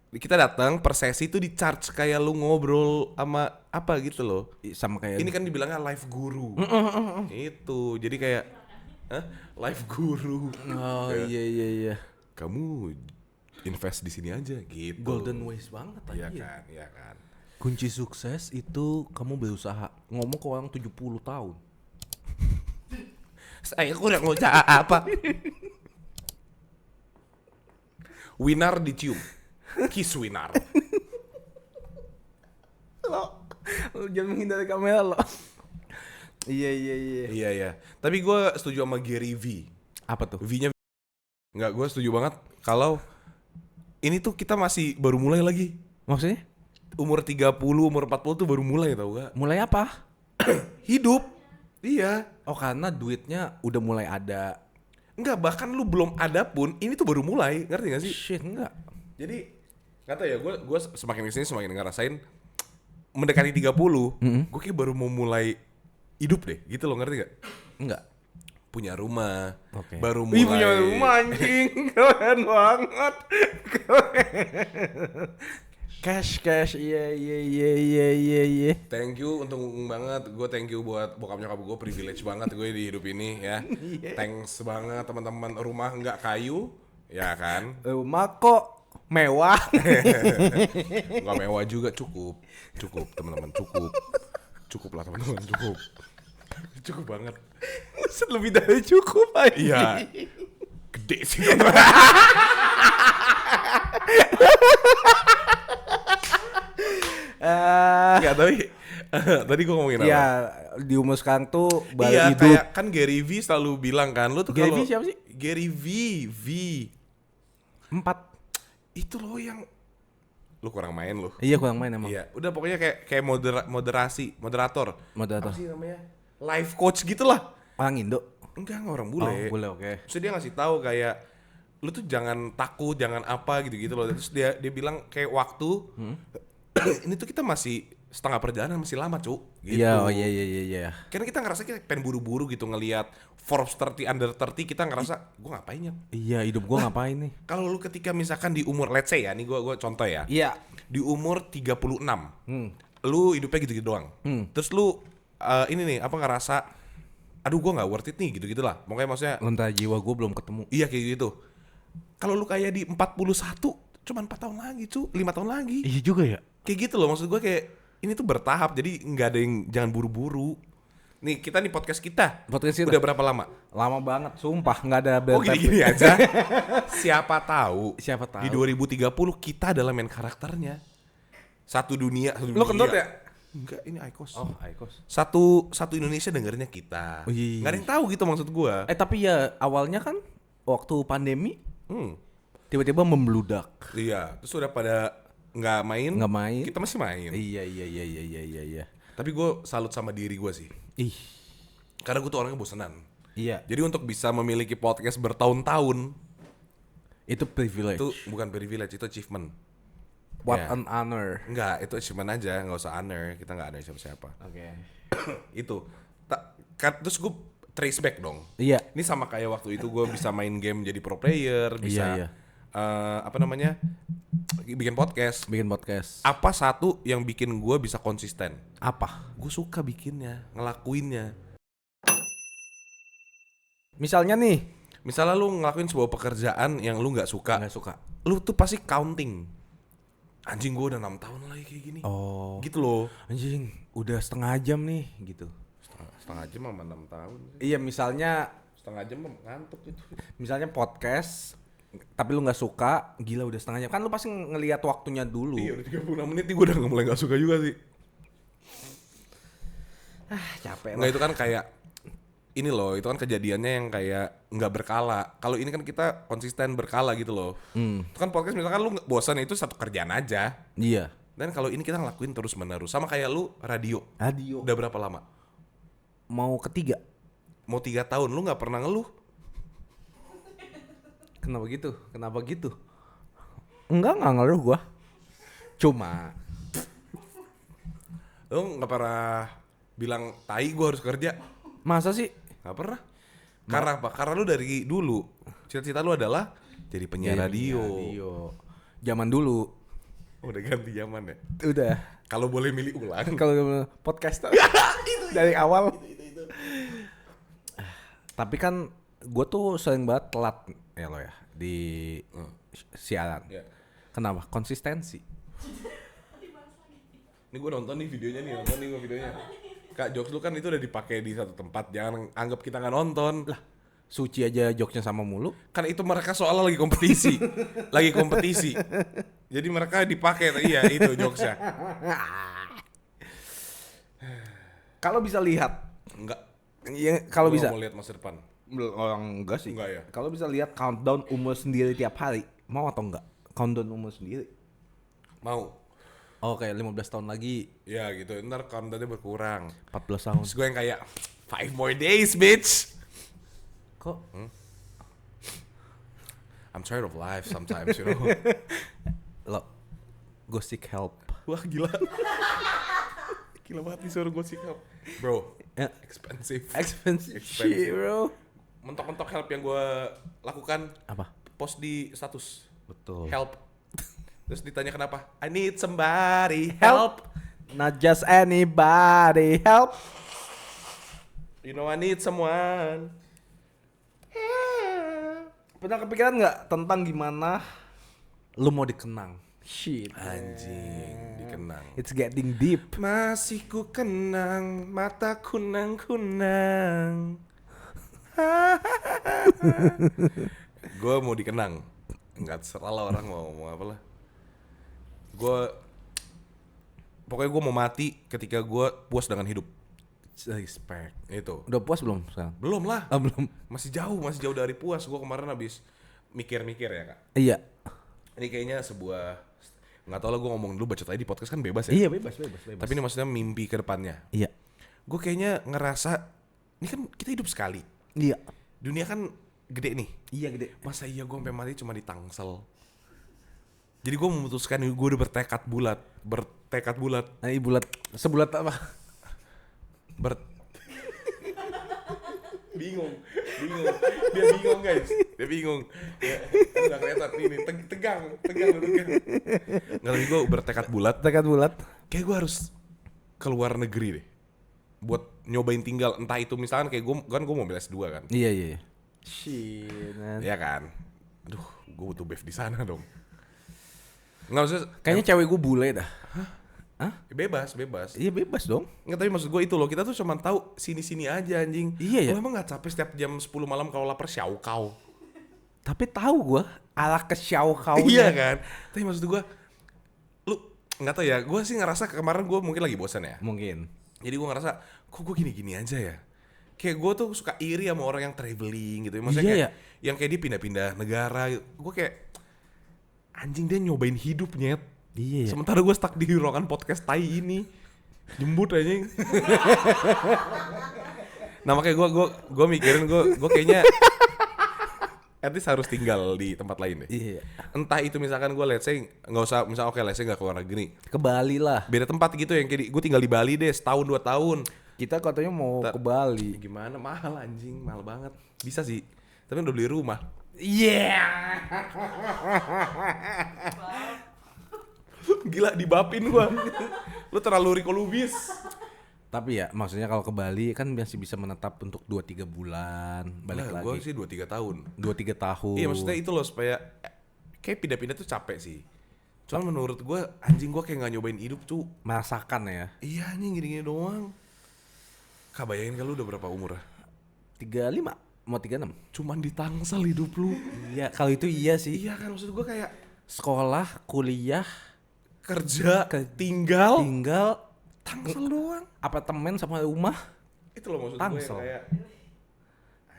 kita datang per sesi itu di charge kayak lu ngobrol sama apa gitu loh. Sama kayak Ini kan dibilangnya life guru. Itu. Jadi kayak life guru. Oh Kayak, iya. kamu invest di sini aja gitu. Golden ways banget Iya aja. kan, iya kan. Kunci sukses itu kamu berusaha. Ngomong ke orang 70 tahun. Saya kurang ngucap apa. Winar dicium. Kiss Winar. Lo jangan menghindari kamera lo. Iya. Iya. Tapi gue setuju sama Gary V. Apa tuh? V-nya enggak, gue setuju banget kalau ini tuh kita masih baru mulai lagi. Maksudnya? Umur 30, umur 40 tuh baru mulai tau gak? Mulai apa? Hidup. Iya. Oh karena duitnya udah mulai ada. Enggak, bahkan lu belum ada pun, ini tuh baru mulai, ngerti gak sih? Shit, enggak. Jadi, nggak tahu ya, gue semakin kesini semakin ngerasain mendekati 30, gue kayak baru mau mulai hidup deh, gitu loh, ngerti gak? Enggak. Punya rumah, Oke. baru mulai. punya rumah anjing. Keren banget. Cash, iya. Thank you, untung banget. Gue thank you buat bokap nyokap gue, privilege banget gue di hidup ini ya. Thanks banget teman-teman. Rumah nggak kayu, ya kan? Rumah kok mewah. Nggak mewah juga, cukup teman-teman, cukup lah teman-teman, cukup banget. Lebih dari cukup aja. Iya, gede sih teman-teman. Nggak, tapi tadi gue ngomongin apa? Ya di umur sekarang tuh baru Iya, hidup. kayak kan Gary V selalu bilang kan, lu tuh Gary kalau V siapa sih? Gary V 4. itu loh yang lu kurang main lu. Iya kurang main emang. Iya, udah pokoknya kayak moderator. Moderator. Apa sih namanya? Life coach gitulah. Orang Indo. Enggak, orang bule. Oh, boleh, oke. Terus dia ngasih tahu kayak lu tuh jangan takut, jangan apa gitu-gitu loh. Terus dia bilang kayak waktu ini tuh kita masih setengah perjalanan, masih lama, Cuk. Gitu. Iya, oh iya. Karena kita ngerasa kita pengen buru-buru gitu ngelihat Forbes 30 under 30, kita ngerasa gua ngapain ya? Iya, hidup gua ngapain nih? Kalau lu ketika misalkan di umur, let's say ya, nih gua contoh ya. Iya. Di umur 36. Lu hidupnya gitu-gitu doang. Terus lu ini nih apa ngerasa aduh gua nggak worth it nih gitu-gitu lah. Makanya maksudnya Lentera jiwa gua belum ketemu. iya kayak gitu. Kalau lu kayak di 41 cuman 4 tahun lagi, 5 tahun lagi. Iya juga ya. Kayak gitu loh, maksud gua kayak ini tuh bertahap, jadi nggak ada yang jangan buru-buru. Nih kita nih podcast kita. Podcast kita udah berapa lama? lama banget, sumpah nggak ada Oh gini-gini aja. Siapa tahu di 2030 kita adalah main karakternya. Satu dunia. Lu kentut ya? Enggak, ini Icos. Oh, Icos. Satu Indonesia dengerinnya kita. Oh, iya. Nggak ada yang tahu gitu maksud gua. Tapi ya awalnya kan waktu pandemi Hmm. tiba-tiba membludak. Iya, terus udah pada nggak main. Kita masih main. Iya. Tapi gue salut sama diri gue sih. Ih. Karena gue tuh orangnya bosenan. Iya. Jadi untuk bisa memiliki podcast bertahun-tahun Itu privilege. itu bukan privilege, itu achievement. What Ya. an honor. Enggak, itu achievement aja, nggak usah honor. Kita nggak ada siapa-siapa. Oke. Itu. Terus gue trace back dong. Iya. Ini sama kayak waktu itu gue bisa main game jadi pro player, bisa Iya. apa namanya, bikin podcast. Bikin podcast. Apa satu yang bikin gue bisa konsisten? Apa? Gue suka bikinnya, ngelakuinnya. Misalnya nih. Misalnya lu ngelakuin sebuah pekerjaan yang lu nggak suka, Nggak suka. lu tuh pasti counting. Anjing, gue udah 6 tahun lagi kayak gini. Oh. Gitu loh. Anjing, udah setengah jam nih gitu. Setengah jam sama 6 tahun. Iya, misalnya Setengah jam mah ngantuk gitu. misalnya podcast tapi lu nggak suka, gila udah setengah jam. Kan lu pasti ngelihat waktunya dulu. Iya, udah 36 menit nih gue udah mulai nggak suka juga sih. Capek Nggak, lah. itu kan kayak ini loh, itu kan kejadiannya yang kayak nggak berkala. Kalau ini kan kita konsisten berkala gitu loh. Itu kan podcast misalkan lu bosan itu satu kerjaan aja. Iya. Dan kalau ini kita ngelakuin terus menerus. Sama kayak lu radio. Radio. Udah berapa lama? Mau ketiga. Mau 3 tahun lu nggak pernah ngeluh. Kenapa gitu? Enggak ngeluh gua. Cuma Lu nggak pernah bilang tai gue harus kerja. masa sih? Nggak pernah. Karena apa? Karena lu dari dulu cita-cita lu adalah jadi penyiar radio. Zaman dulu. Udah ganti zaman ya. Udah. Kalau boleh milih ulang. Kalau podcaster dari awal. Tapi kan gue tuh sering banget telat ya lo ya di siaran. Ya. Kenapa? Konsistensi. Ini gue nonton nih videonya nih, nonton nih gue videonya. Kak, jokes lu kan itu udah dipakai di satu tempat, jangan anggap kita nggak nonton. Lah, Suci aja jokesnya sama mulu. Kan itu mereka soalnya lagi kompetisi, lagi kompetisi. Jadi mereka dipakai, iya itu jokesnya. Kalau bisa lihat, Enggak. ya, kalau Gua bisa. mau lihat masa depan. Orang enggak sih. Enggak ya? Kalau bisa lihat countdown umur sendiri tiap hari, mau atau enggak? countdown umur sendiri. Mau. Oh kayak 15 tahun lagi, Ya gitu, ntar countdownnya berkurang. 14 tahun. Terus gue yang kayak 5 more days, bitch. Kok? I'm tired of life sometimes, you know. Lo, go seek help. Wah gila. Gila banget nih suara gue sih, bro. Ya. Expensive. Expensive shit, bro. Mentok-mentok help yang gue lakukan, Apa? post di status. Betul. Help. Terus ditanya kenapa? I need somebody help. Not just anybody help. You know I need someone. Pernah kepikiran nggak tentang gimana lu mau dikenang? Shit. Anjing, dikenang. It's getting deep. Masih ku kenang, mata kunang-kunang. Gue mau dikenang. Enggak terserah orang mau apa lah. Pokoknya gue mau mati ketika gue puas dengan hidup. Respect. Itu. Udah puas belum sekarang? Belum lah. Ah, belum. Masih jauh dari puas. Gue kemarin habis mikir-mikir ya kak. Iya. Ini kayaknya sebuah, nggak tau lah, gue ngomong dulu bacot aja di podcast kan bebas ya. Iya bebas. Tapi ini maksudnya mimpi ke depannya. Iya. Gue kayaknya ngerasa, ini kan kita hidup sekali. Iya. Dunia kan gede nih. Iya gede. Masa iya gue sampai mati cuma di Tangsel. Jadi gue memutuskan, gue udah bertekad bulat. Nah, bulat sebulat apa? Bingung. Dia bingung guys. Dia bingung. Ya, udah kelihatan ini tegang. Nggak, tapi gue bertekad bulat. Tekad bulat. Kayak gue harus keluar negeri deh. Buat nyobain tinggal, entah itu misalkan kayak gue mau ambil S2 kan. Iya. Shit, man. Iya kan. Aduh, gue butuh beef di sana dong. Nggak usah. Kayaknya cewek gue bule dah. Bebas. Iya bebas dong. Nggak, tapi maksud gue itu loh, kita tuh cuma tahu sini-sini aja anjing. Iya ya. Lo emang nggak capek setiap jam 10 malam kalau lapar siau kau? Tapi tahu gue arah ke Xiao Kao. Iya kan. Tapi maksud gue, lu nggak tahu ya. Gue sih ngerasa kemarin gue mungkin lagi bosan ya. Mungkin. Jadi gue ngerasa, kok gue gini-gini aja ya. Kayak gue tuh suka iri sama orang yang traveling gitu. Maksudnya Iya kayak, ya. yang kayak dia pindah-pindah negara gitu. Gue kayak, anjing dia nyobain hidup nyet. Iya. Sementara gue stuck di ruangan podcast tai ini. Jembut anjing. Nah makanya gue mikirin gue kayaknya at least harus tinggal di tempat lain deh. Iya. Entah itu misalkan gue let's say nggak usah, misal oke let's say nggak keluar negeri, Ke Bali lah. beda tempat gitu yang kayak gue tinggal di Bali deh setahun 2 tahun. Kita katanya mau ke Bali. Gimana, mahal anjing, mahal banget. Bisa sih, tapi udah beli rumah. Iya. Gila dibapin gua. Lu terlalu Rico Lubis. Tapi ya maksudnya kalau ke Bali kan masih bisa menetap untuk 2-3 bulan balik Nah, lagi. gue sih 2-3 tahun. 2-3 tahun. Iya maksudnya itu loh, supaya kayak pindah-pindah tuh capek sih. Cuman menurut gue, anjing gue kayak gak nyobain hidup tuh. merasakan ya. Iya anjing gini-gini doang. Kak bayangin kan lu udah berapa umur? 35 mau 36. Cuman di Tangsel hidup lu. Iya, kalau itu iya sih. Iya kan, maksud gue kayak Sekolah, kuliah, kerja, tinggal Tangsel doang. apartemen sama rumah. Itu loh maksud gue Tangsel. yang kayak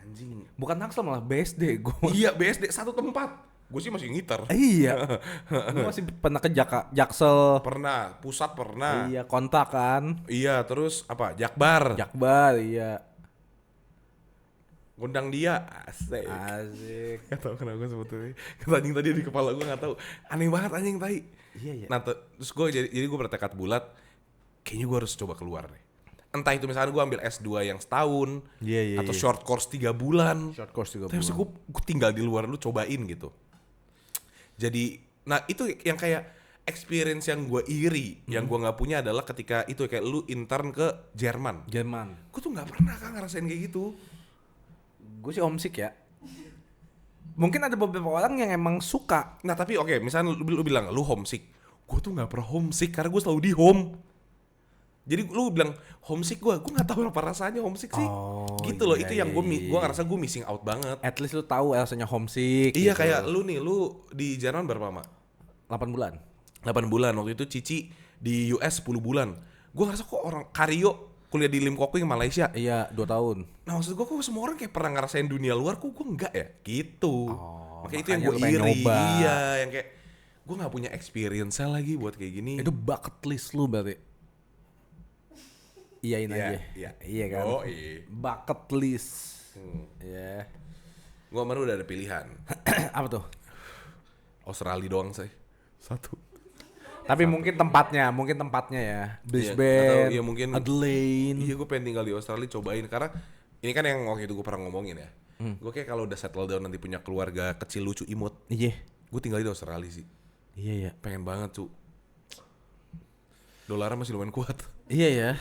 anjing. Bukan Tangsel malah BSD gue. Iya BSD satu tempat. Gue sih masih ngiter. Iya. Gue masih pernah ke Jaksel. Pernah, pusat pernah. Iya, kontak kan. Iya, terus apa? Jakbar. Jakbar, iya. Ngundang dia, asik. Gak tau kenapa gue sebetulnya. Anjing tadi di kepala gue gak tau. Aneh banget anjing tai. Iya. Nah, terus gue jadi gue bertekad bulat. Kayaknya gue harus coba keluar deh. Entah itu misalnya gue ambil S2 yang setahun. Iya. Atau short course 3 bulan. Short course juga. Tapi gue tinggal di luar, lu cobain gitu. Jadi, nah itu yang kayak experience yang gue iri. Yang gue gak punya adalah ketika itu kayak lu intern ke Jerman. Gue tuh gak pernah kan ngerasain kayak gitu. Gue sih homesick ya. Mungkin ada beberapa orang yang emang suka. Nah tapi oke, misalnya lu bilang lu homesick. Gue tuh gak pernah homesick karena gue selalu di home. Jadi lu bilang homesick gue gak tahu apa rasanya homesick sih. Gitu loh, itu yang gue ngerasa gue missing out banget. At least lu tahu rasanya homesick. Iya gitu. kayak lu nih, lu di Jerman berapa lama? 8 bulan. 8 bulan, waktu itu Cici di US 10 bulan. Gue ngerasa kok orang Karyo kuliah di Lim Kok Kwi Malaysia. Iya, 2 tahun. Nah maksud gue kok semua orang kayak pernah ngerasain dunia luar, kok gue enggak ya? Gitu. Makanya itu yang gue makanya lu pengen iri. nyoba. Iya, yang kayak gue nggak punya experience lagi buat kayak gini. Itu bucket list lu berarti. Iyain Iya, aja. iya. Iya kan. Oh, iya. Bucket list. Iya. Gue kemarin udah ada pilihan. Apa tuh? Australia doang sih. Satu. Tapi mungkin tempatnya ya. Brisbane, iya, mungkin. Adelaide. Iya, gue pengen tinggal di Australia, cobain. Karena ini kan yang waktu itu gue pernah ngomongin ya. Gue kayak kalau udah settle down nanti punya keluarga kecil lucu imut, Iya. gue tinggal di Australia sih. Iya ya. Pengen banget cu. Dolarnya masih lumayan kuat. Iya ya.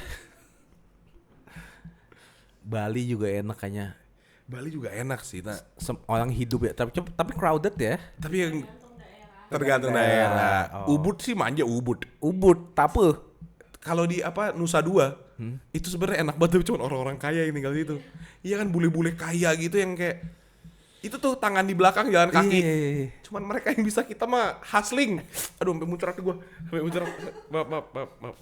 Bali juga enak kayaknya. Bali juga enak sih. Nah, Orang hidup ya, tapi crowded ya. tapi yang Tergantung daerah. tergantung daerah. Oh. Ubud sih manja Ubud. Ubud, Tape. Kalau di apa Nusa Dua, itu sebenarnya enak banget, tapi cuma orang-orang kaya yang tinggal di situ. Iya kan, bule-bule kaya gitu yang kayak itu tuh tangan di belakang jalan kaki. Iya. Cuman mereka yang bisa, kita mah hustling. Aduh, sampai muncrat gue. Sampai muncrat. Maaf.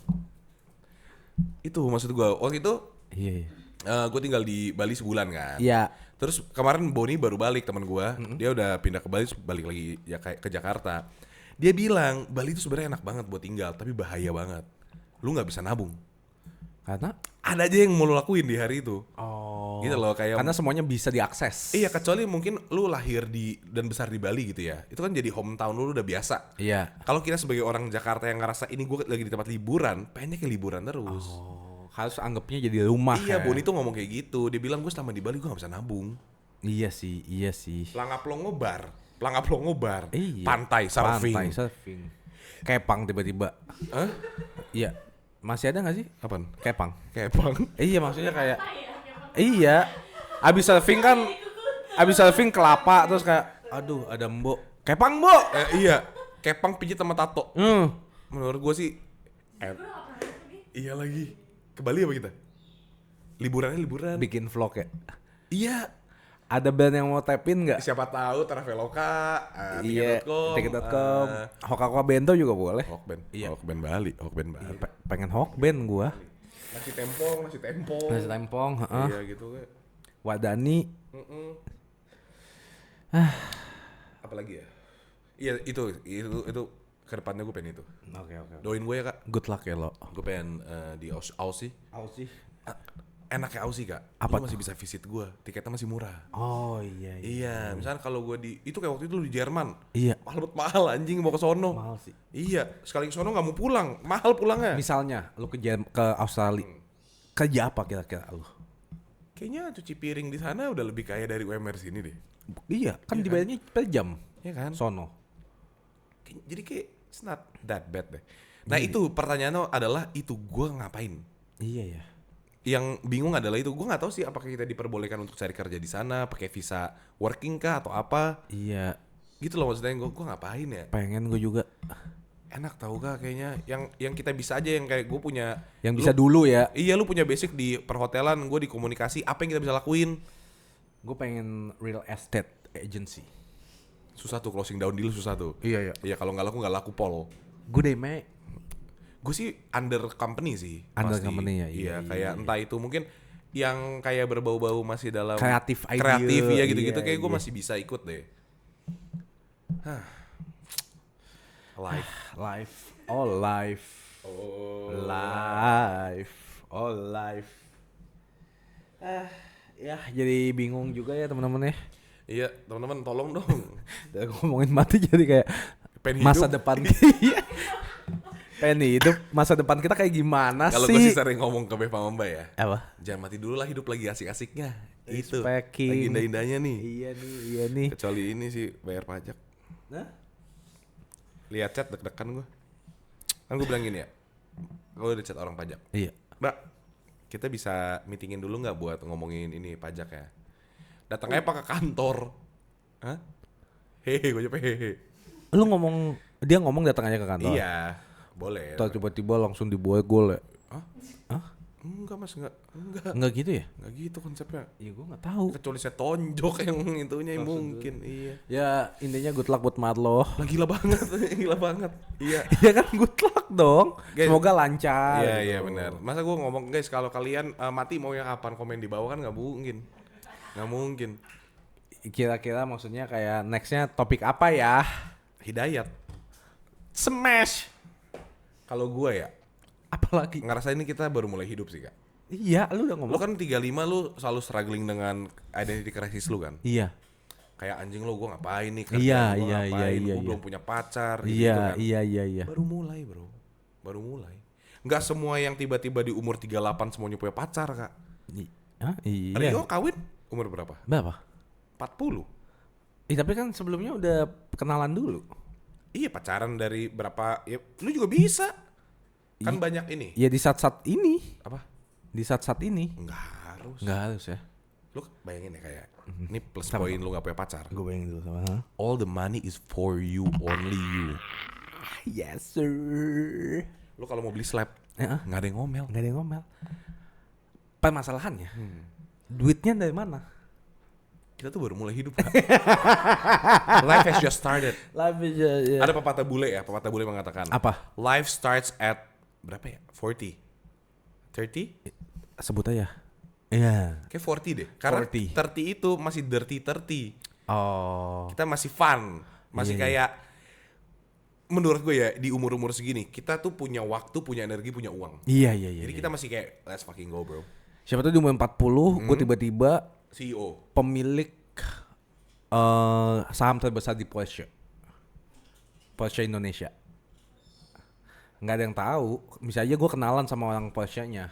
Itu maksud gue. Waktu itu Iya. gue tinggal di Bali sebulan kan. Iya. Terus kemarin Boni baru balik, teman gue. Dia udah pindah ke Bali, balik lagi ya kayak ke Jakarta. Dia bilang Bali itu sebenarnya enak banget buat tinggal, tapi bahaya banget. Lu nggak bisa nabung. Karena Ada aja yang mau lu lakuin di hari itu. oh. Gitu loh, kayak Karena semuanya bisa diakses. iya, kecuali mungkin lu lahir di dan besar di Bali gitu ya. Itu kan jadi hometown lu udah biasa. Iya. Kalau kita sebagai orang Jakarta yang ngerasa ini gue lagi di tempat liburan, pengennya kayak liburan terus. Oh, harus anggapnya jadi rumah. Iya, ya. Boni tuh ngomong kayak gitu. Dia bilang gue selama di Bali gue gak bisa nabung. Iya sih. Pelangap-longo bar, Iya. pantai, surfing. Pantai, surfing. Kepang tiba-tiba. Hah? Iya. Masih ada gak sih? Apaan? Kepang. Kepang. Iya, maksudnya kayak iya. Abis surfing kelapa terus kayak aduh ada mbok. Kepang, Mbok. Iya, kepang pijit sama tato. Menurut gue sih iya lagi. Ke Bali apa kita? Liburan. Bikin vlog ya. Iya. Ada band yang mau tapin nggak? Siapa tahu Traveloka, Iya, tiket.com, tiket.com, Hoka Bento juga boleh. Hokben. Iya. Hokben Bali. Pengen Hokben gua. Nasi tempong. Nasi tempong, heeh. Iya gitu kayak. Wadani. Apalagi ya? Iya itu kedepannya gue pengen itu. Oke. Doain gue ya kak. Good luck ya lo. Gue pengen di Aussie. Aussie. Enaknya Aussie kak. Apa Lu masih bisa visit gue. Tiketnya masih murah. Oh iya. Iya, misalnya kalau gue itu kayak waktu itu lu di Jerman. Iya. Mahal anjing mau ke sono. Mahal sih. Iya, sekali ke sono nggak mau pulang, mahal pulangnya. Misalnya lu ke Australia. Kerja apa kira-kira lu? Kayaknya cuci piring di sana udah lebih kaya dari UMR sini deh. Iya, kan dibayarnya per jam. Iya kan? Sono. Jadi kayak it's not that bad deh. Nah itu pertanyaannya adalah itu gue ngapain? Iya ya. Yang bingung adalah itu gue nggak tahu sih apakah kita diperbolehkan untuk cari kerja di sana pakai visa working kah atau apa? Iya. Gitu loh maksudnya gue ngapain ya? Pengen gue juga. Enak tau kah kayaknya yang kita bisa aja yang kayak gue punya. Yang bisa dulu ya. Iya lu punya basic di perhotelan, gue di komunikasi. Apa yang kita bisa lakuin? Gue pengen real estate agency. Susah tuh closing down deal susah tuh. Iya. Iya kalau nggak laku pol. Gue deh Gue sih under company sih. Under pasti. company ya, Iya, iya, kayak entah itu mungkin yang kayak berbau-bau masih dalam kreatif ide. kreatif ya gitu-gitu Iya, kayak gue iya. masih bisa ikut deh. Life. Life. All life. Oh. Life. Ya jadi bingung juga ya teman-teman ya. Iya, teman-teman tolong dong. Dari ngomongin mati jadi kayak Pengen masa hidup. depan. Pengen hidup, masa depan kita kayak gimana Kalau sih? gue sih sering ngomong ke Beva Mamba ya. Apa? Jangan mati dulu lah, hidup lagi asik-asiknya. Itu. Respecting. Lagi indah-indahnya nih. Iya nih. Kecuali ini sih bayar pajak. Nah? Lihat chat deg-degan gue. Kan gue bilang gini ya. Gue udah chat orang pajak. Iya. Mbak, kita bisa meetingin dulu nggak buat ngomongin ini pajak ya? Datang aja pak ke kantor. Hah? Hehe, gue jawab hehe. Dia ngomong datang aja ke kantor. Iya, boleh. Terus tiba-tiba langsung dibuat gol ya. Hah? Enggak mas, enggak. Enggak gitu ya? Enggak gitu konsepnya. Iya gue nggak tahu. Kecuali saya tonjok yang itunya mungkin. Iya. Ya intinya good luck buat Marlo. Lah gila banget, gila banget. Iya. Iya kan good luck dong. Guys. Semoga lancar. Iya gitu. iya benar. Masa gue ngomong guys kalau kalian mati mau yang kapan komen di bawah kan nggak mungkin. Nggak mungkin. Kira-kira maksudnya kayak nextnya topik apa ya? Hidayat. Smash. Kalau gue ya, Apalagi? ngerasa ini kita baru mulai hidup sih, Kak. Iya, lu udah Lu ngomong. kan 35 lu selalu struggling dengan identity crisis lu kan. Iya. Kayak anjing lu gue ngapain nih, kerjaan Iya, gua iya, ngapain, iya, gue iya. belum punya pacar gitu Iya, kan. iya. Baru mulai, bro. Baru mulai. Nggak semua yang tiba-tiba di umur 38 semuanya punya pacar, Kak. Hah? Iya. Rio kawin umur berapa? Berapa? 40. Tapi kan sebelumnya udah kenalan dulu. Iya, pacaran dari berapa, ya lu juga bisa. Kan banyak ini. Ya di saat-saat ini. Apa? Di saat-saat ini. Nggak harus. Nggak harus ya. Lu bayangin ya kayak, ini plus poin lu nggak punya pacar. Gue bayangin dulu sama. All the money is for you, only you. Yes sir. Lu kalau mau beli slab, Ya, nggak ada yang ngomel. nggak ada yang ngomel. Permasalahannya, duitnya dari mana? Kita tuh baru mulai hidup, Kak. Life has just started. Life is Ada pepatah bule ya, pepatah bule mengatakan. apa? Life starts at berapa ya? 40? 30? Sebut aja. Iya. Kayak 40 deh. Karena 40. 30 itu masih dirty 30. Oh. Kita masih fun. Masih Iya. kayak menurut gue ya di umur-umur segini kita tuh punya waktu, punya energi, punya uang. Iya. Jadi kita masih kayak let's fucking go, bro. Siapa tahu di umur 40, gue tiba-tiba CEO. pemilik saham terbesar di Porsche. Porsche Indonesia. Nggak ada yang tahu. Bisa aja gue kenalan sama orang Porsche-nya.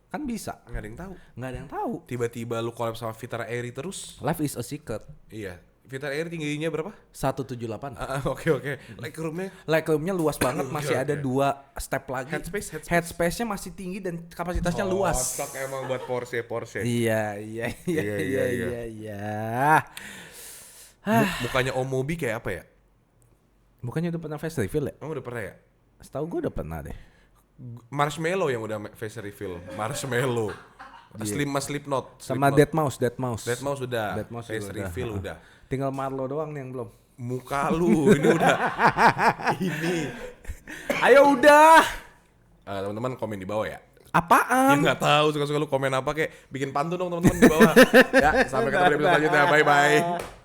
Kan bisa. Nggak ada yang tahu. Nggak ada yang tahu. Tiba-tiba lu collab sama Vitra Airi terus. Life is a secret. Iya. Vitra Airi tingginya berapa? 178. Oke. Like roomnya Lightroom-nya luas banget, masih ada 2 step lagi. Headspace. Headspace-nya masih tinggi dan kapasitasnya luas. Cocok emang buat Porsche. Iya. Mukanya Om Mobi kayak apa ya? Bukannya udah pernah face reveal ya? Emang udah pernah ya? Setahu gue udah pernah deh. Marshmallow yang udah face reveal. Marshmallow. Slipknot. Sama Deadmau5. Deadmau5 sudah. Deadmau5 Face udah. reveal udah. Tinggal Marlo doang nih yang belum. Muka lu ini udah. Ini. Ayo udah. Teman-teman komen di bawah ya. Apaan? Ya nggak tahu suka-suka lu komen apa kayak bikin pantun dong teman-teman di bawah. Ya, sampai ketemu di episode selanjutnya. Bye bye.